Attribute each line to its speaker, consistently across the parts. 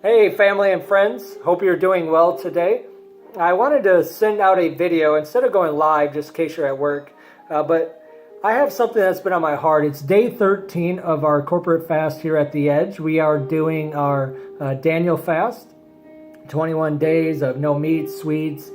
Speaker 1: Hey family and friends, hope you're doing well today. I wanted to send out a video instead of going live just in case you're at work, but I have something that's been on my heart. It's day 13 of our corporate fast here at The Edge. We are doing our Daniel fast, 21 days of no meat, sweets,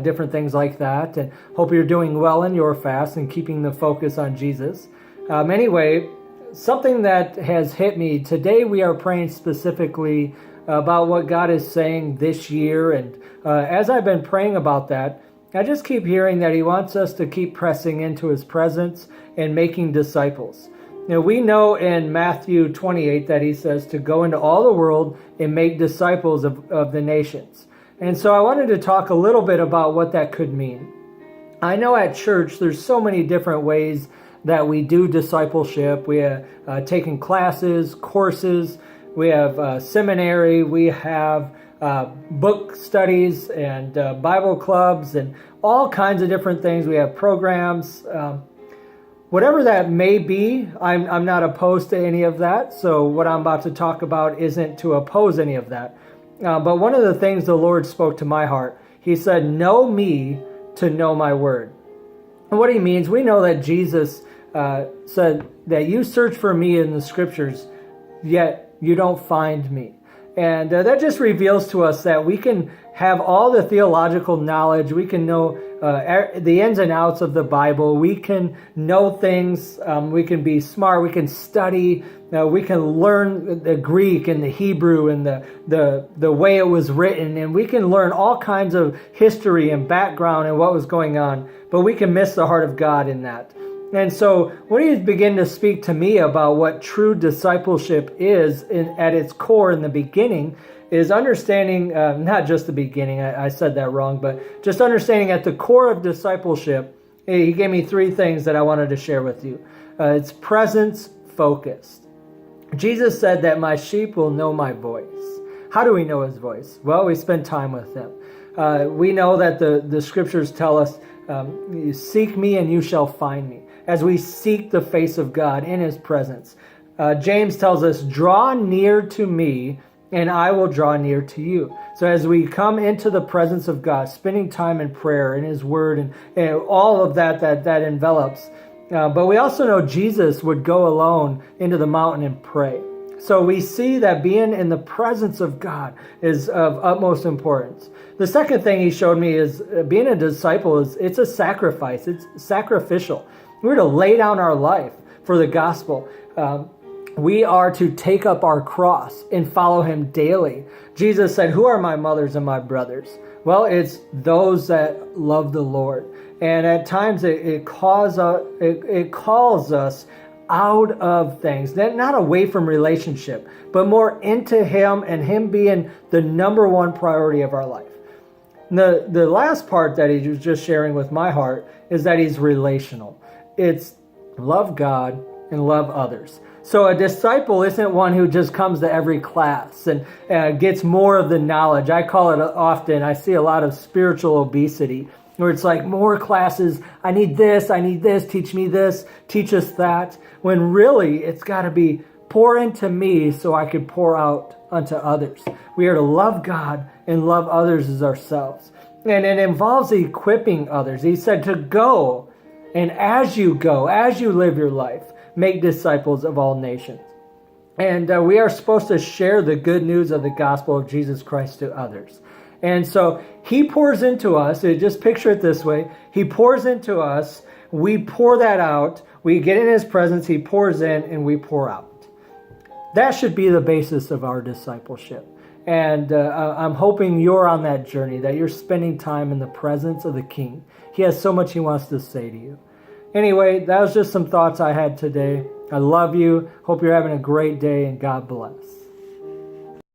Speaker 1: different things like that. And hope you're doing well in your fast and keeping the focus on Jesus. Anyway, something that has hit me today, we are praying specifically about what God is saying this year. And as I've been praying about that, I just keep hearing that He wants us to keep pressing into His presence and making disciples. Now, we know in Matthew 28 that He says to go into all the world and make disciples of the nations. And so I wanted to talk a little bit about what that could mean. I know at church there's so many different ways that we do discipleship. We have taken classes, courses, we have seminary, we have book studies and Bible clubs and all kinds of different things. We have programs. Whatever that may be, I'm not opposed to any of that. So what I'm about to talk about isn't to oppose any of that. But one of the things the Lord spoke to my heart, He said, know me to know my word. And what He means, we know that Jesus said that you search for me in the scriptures, yet you don't find me. And that just reveals to us that we can have all the theological knowledge. We can know the ins and outs of the Bible. We can know things. We can be smart. We can study. We can learn the Greek and the Hebrew and the way it was written. And we can learn all kinds of history and background and what was going on. But we can miss the heart of God in that. And so when He began to speak to me about what true discipleship is at its core in the beginning, is understanding, not just the beginning, I said that wrong, but just understanding at the core of discipleship, He gave me three things that I wanted to share with you. It's presence focused. Jesus said that my sheep will know my voice. How do we know His voice? Well, we spend time with Him. We know that the scriptures tell us, you seek me and you shall find me. As we seek the face of God in His presence. James tells us, draw near to me and I will draw near to you. So as we come into the presence of God, spending time in prayer and His word and all of that envelops. But we also know Jesus would go alone into the mountain and pray. So we see that being in the presence of God is of utmost importance. The second thing He showed me is being a disciple it's a sacrifice. It's sacrificial. We're to lay down our life for the gospel. We are to take up our cross and follow Him daily. Jesus said, who are my mothers and my brothers? Well, it's those that love the Lord. And at times it calls us out of things, not away from relationship, but more into Him and Him being the number one priority of our life. The last part that He was just sharing with my heart is that He's relational. It's love God and love others. So a disciple isn't one who just comes to every class and gets more of the knowledge. I call it often, I see a lot of spiritual obesity, where it's like more classes, I need this, teach me this, teach us that. When really it's got to be pour into me so I can pour out unto others. We are to love God and love others as ourselves. And it involves equipping others. He said to go. And as you go, as you live your life, make disciples of all nations. And we are supposed to share the good news of the gospel of Jesus Christ to others. And so He pours into us. So just picture it this way. He pours into us. We pour that out. We get in His presence. He pours in and we pour out. That should be the basis of our discipleship. And I'm hoping you're on that journey, that you're spending time in the presence of the King. He has so much He wants to say to you. Anyway, that was just some thoughts I had today. I love you. Hope you're having a great day and God bless.